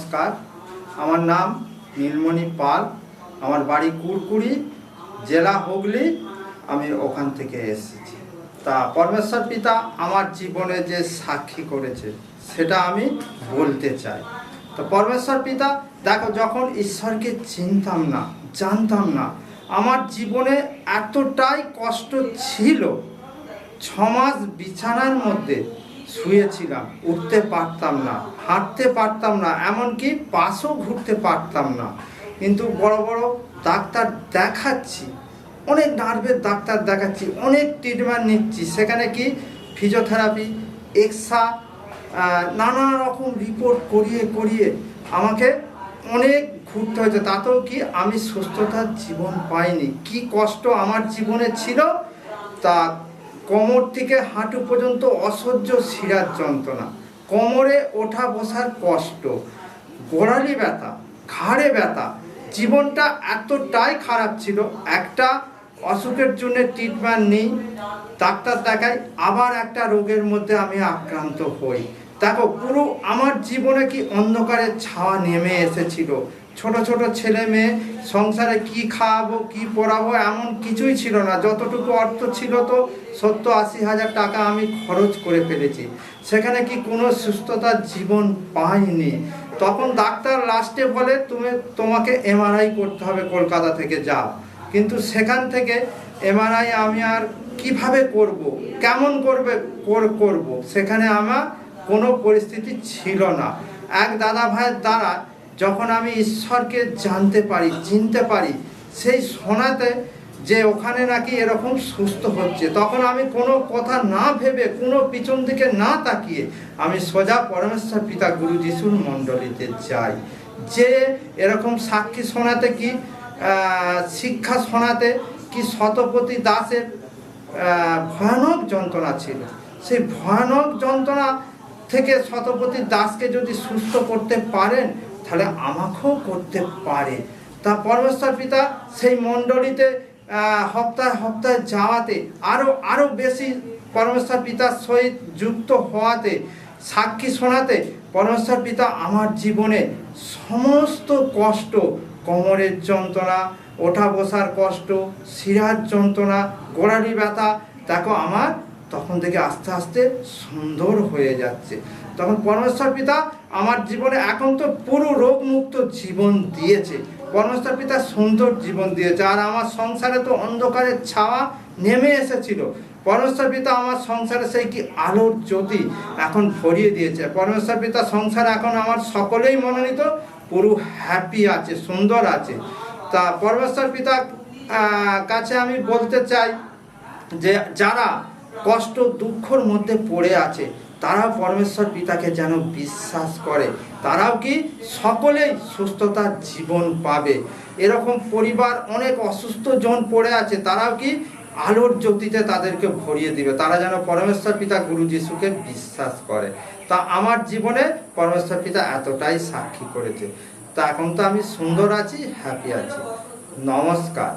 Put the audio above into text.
নমস্কার। আমার নাম নীলমণি পাল। আমার বাড়ি কুরকুরি, জেলা হুগলি। আমি ওখান থেকে এসেছি। তা পরমেশ্বর পিতা আমার জীবনে যে সাক্ষী করেছে সেটা আমি বলতে চাই। তো পরমেশ্বর পিতা, দেখো, যখন ঈশ্বরকে চিনতাম না, জানতাম না, আমার জীবনে এতটাই কষ্ট ছিল। 6 মাস বিছানার মধ্যে শুয়েছিলাম, উঠতে পারতাম না, হাঁটতে পারতাম না, এমনকি পাশও ঘুরতে পারতাম না। কিন্তু বড় বড় ডাক্তার দেখাচ্ছি, অনেক নার্ভের ডাক্তার দেখাচ্ছি, অনেক ট্রিটমেন্ট নিচ্ছি। সেখানে কি ফিজিওথেরাপি, এক্সা, নানা রকম রিপোর্ট করিয়ে করিয়ে আমাকে অনেক ঘুরতে হয়েছে। তাতেও কি আমি সুস্থতার জীবন পাইনি। কি কষ্ট আমার জীবনে ছিল! তা কোমর থেকে হাঁটু পর্যন্ত অসহ্য শিরার যন্ত্রণা, কোমরে ওঠা বসার কষ্ট, গোড়ালি ব্যথা, ঘাড়ে ব্যথা। জীবনটা এতটাই খারাপ ছিল। একটা অসুখের জন্য ট্রিটমেন্ট নিই, ডাক্তার দেখাই, আবার একটা রোগের মধ্যে আমি আক্রান্ত হই। দেখো, পুরো আমার জীবনে কি অন্ধকারের ছায়া নেমে এসেছিল। ছোট ছোট ছেলে মেয়ে, সংসারে কি খাওয়াবো, কি পড়াবো, এমন কিছুই ছিল না। যতটুকু অর্থ ছিল তো 70-80 হাজার টাকা আমি খরচ করে ফেলেছি। সেখানে কি কোনো সুস্থতার জীবন পাইনি। তখন ডাক্তার লাস্টে বলে তোমাকে এমআরআই করতে হবে, কলকাতা থেকে যাও। কিন্তু সেখান থেকে এমআরআই আমি আর কিভাবে করব, কেমন করব, সেখানে আমার কোনো পরিস্থিতি ছিল না। এক দাদা ভাইয়ের দ্বারা যখন আমি ঈশ্বরকে জানতে পারি, চিনতে পারি, সেই শোনাতে যে ওখানে নাকি এরকম সুস্থ হচ্ছে, তখন আমি কোনো কথা না ভেবে, কোনো পিছন দিকে না তাকিয়ে আমি সোজা পরমেশ্বর পিতা গুরু যিশুর মণ্ডলীতে যাই। যে এরকম সাক্ষী শোনাতে, কি শিক্ষা শোনাতে, কি শতপতি দাসের ভয়ানক যন্ত্রণা ছিল। সেই ভয়ানক যন্ত্রণা থেকে শতপতি দাসকে যদি সুস্থ করতে পারেন, তাহলে আমাকেও করতে পারে। তা পরমেশ্বর পিতা সেই মণ্ডলীতে হপ্তাহে হপ্তাহে যাওয়াতে, আরও বেশি পরমেশ্বর পিতার সহিত যুক্ত হওয়াতে, সাক্ষী শোনাতে, পরমেশ্বর পিতা আমার জীবনে সমস্ত কষ্ট, কোমরের যন্ত্রণা, ওঠা বসার কষ্ট, শিরার যন্ত্রণা, গোড়ালি ব্যথা, দেখো আমার তখন থেকে আস্তে আস্তে সুন্দর হয়ে যাচ্ছে। তখন পরমেশ্বর পিতা আমার জীবনে এখন তো পুরো রোগমুক্ত জীবন দিয়েছে। পরমেশ্বর পিতা সুন্দর জীবন দিয়েছে। আর আমার সংসারে তো অন্ধকারের ছায়া নেমে এসেছিল। পরমেশ্বর পিতা আমার সংসারে সেই কি আলোর জ্যোতি এখন ভরিয়ে দিয়েছে। পরমেশ্বর পিতা সংসারে এখন আমার সকলেই মনোনীত, পুরো হ্যাপি আছে, সুন্দর আছে। তা পরমেশ্বর পিতার কাছে আমি বলতে চাই যে যারা কষ্ট দুঃখর মধ্যে পড়ে আছে, তারাও পরমেশ্বর পিতাকে যেন বিশ্বাস করে, তারাও কি সকলেই সুস্থতার জীবন পাবে। এরকম পরিবার অনেক অসুস্থ জন পড়ে আছে, তারাও কি আলোর জ্যোতিতে তাদেরকে ভরিয়ে দিবে। তারা যেন পরমেশ্বর পিতা গুরু যিশুকে বিশ্বাস করে। তা আমার জীবনে পরমেশ্বর পিতা এতটাই সাক্ষী করেছে। তা এখন তো আমি সুন্দর আছি, হ্যাপি আছি। নমস্কার।